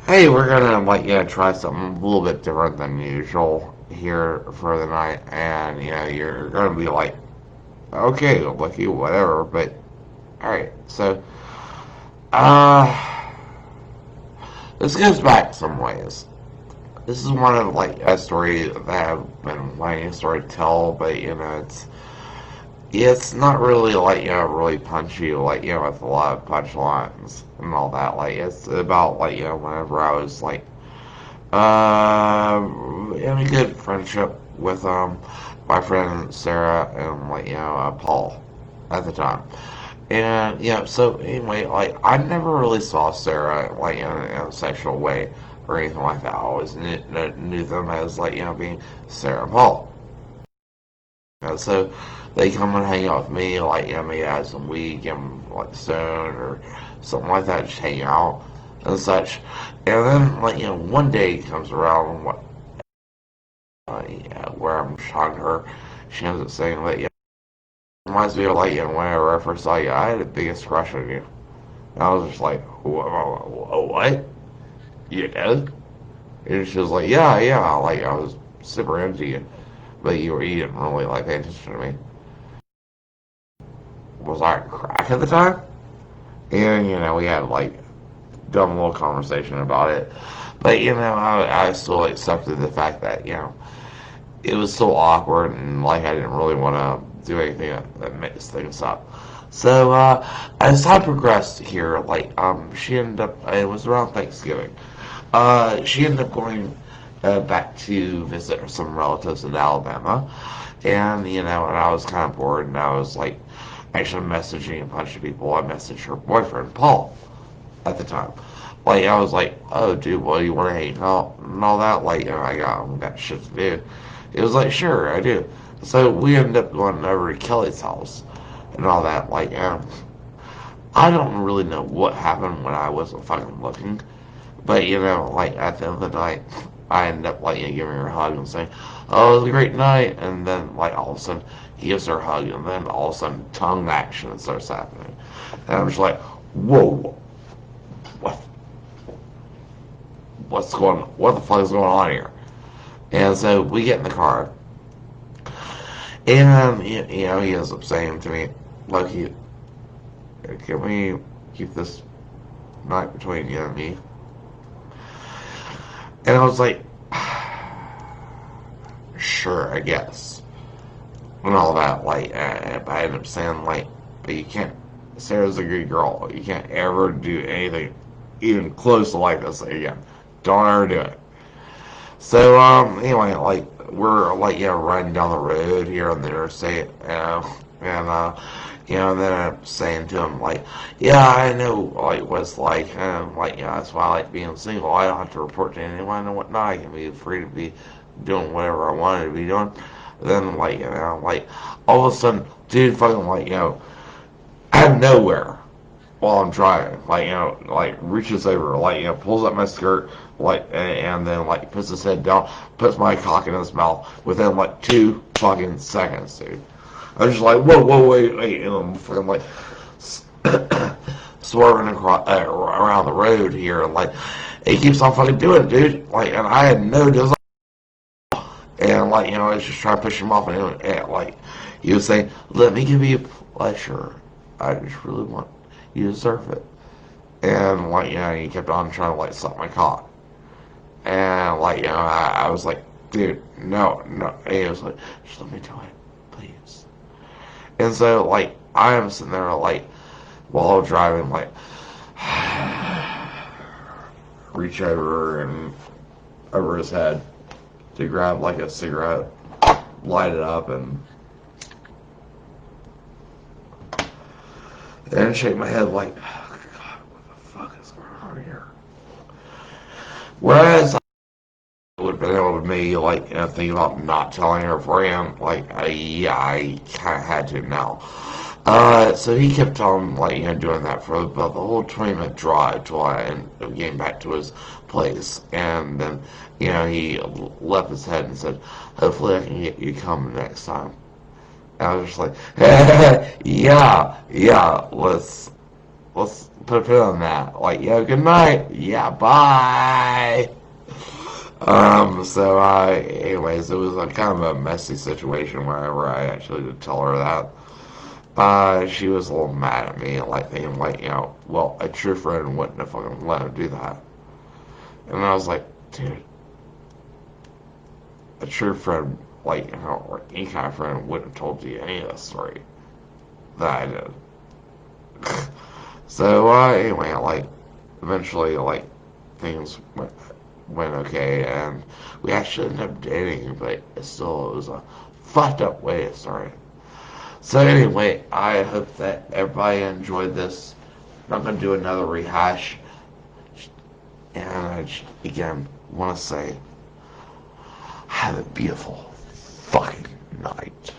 Hey, we're gonna try something a little bit different than usual here for the night, and you're gonna be like, okay, lucky, whatever. But all right, so uh, this goes back some ways. This is one of a story that I've been wanting to sort of tell, but it's not really really punchy with a lot of punchlines and all that. Like it's about whenever I was in a good friendship with my friend Sarah and Paul at the time. And so anyway, I never really saw Sarah in a sexual way or anything like that. I always knew them as being Sarah and Paul. So they come and hang out with me, maybe had some weed, and stoned or something like that, just hang out and such. And then one day comes around where I'm talking to her, she ends up saying that reminds me of whenever I first saw you, I had the biggest crush on you. And I was just like, what? You did? And she was like, yeah, I was super into you, but you didn't really pay attention to me. Was I a crack at the time? And we had dumb little conversation about it. But I still accepted the fact that it was so awkward and I didn't really want to do anything that mixed things up. So as time progressed here, she ended up. It was around Thanksgiving. She ended up going back to visit some relatives in Alabama, and and I was kind of bored, and I was actually messaging a bunch of people. I messaged her boyfriend Paul at the time. I was like, oh, dude, well, you want to hang out and all that? I got shit to do. It was like, sure, I do. So we ended up going over to Kelly's house and all that. I don't really know what happened when I wasn't fucking looking, but at the end of the night, I ended up giving her a hug and saying, "Oh, it was a great night," and then all of a sudden he gives her a hug, and then all of a sudden tongue action starts happening, and I'm just like, "Whoa, what what the fuck is going on here?" And so we get in the car, and he ends up saying to me, "Loki, can we keep this night between you and me?" And I was like, "Sure, I guess." And all that, I ended up saying but you can't. Sarah's a good girl. You can't ever do anything even close to like this again. Don't ever do it. So anyway, we're riding down the road here on the interstate, and and then I'm saying to him yeah, I know what it's like, and that's why I like being single. I don't have to report to anyone and whatnot. I can be free to be doing whatever I wanted to be doing. Then all of a sudden, dude, fucking out of nowhere, while I'm driving. Reaches over, pulls up my skirt, and then puts his head down, puts my cock in his mouth within 2 fucking seconds, dude. I was just like, whoa, wait, and I'm fucking swerving across around the road here, and he keeps on fucking doing it, dude. And I had no desire, and I was just trying to push him off, and he was saying, "Let me give you pleasure. I just really want you to surf it." And he kept on trying to suck my cock, and I was like, dude, no. And he was like, just let me do it, please. And so I am sitting there while I'm driving reach over and over his head to grab a cigarette, light it up, and shake my head oh, God, what the fuck is going on here? Whereas would have been able to me think about not telling her beforehand. I kind of had to now. So he kept on doing that for about the whole 20-minute drive till I ended up getting back to his place, and then he left his head and said, "Hopefully I can get you coming next time." And I was just like, yeah, let's let's put a pin on that. Like, yeah, good night. Yeah, bye. Anyways, it was a kind of a messy situation wherever I actually did tell her that. She was a little mad at me, like thinking, like, well, a true friend wouldn't have fucking let her do that. And I was like, dude, a true friend, like, or any kind of friend wouldn't have told you any of the story that I did. Anyway, like, eventually, like, things went okay, and we actually ended up dating, but it was a fucked up way to start. So anyway, I hope that everybody enjoyed this. I'm not gonna do another rehash, and I just, again want to say, have a beautiful fucking night.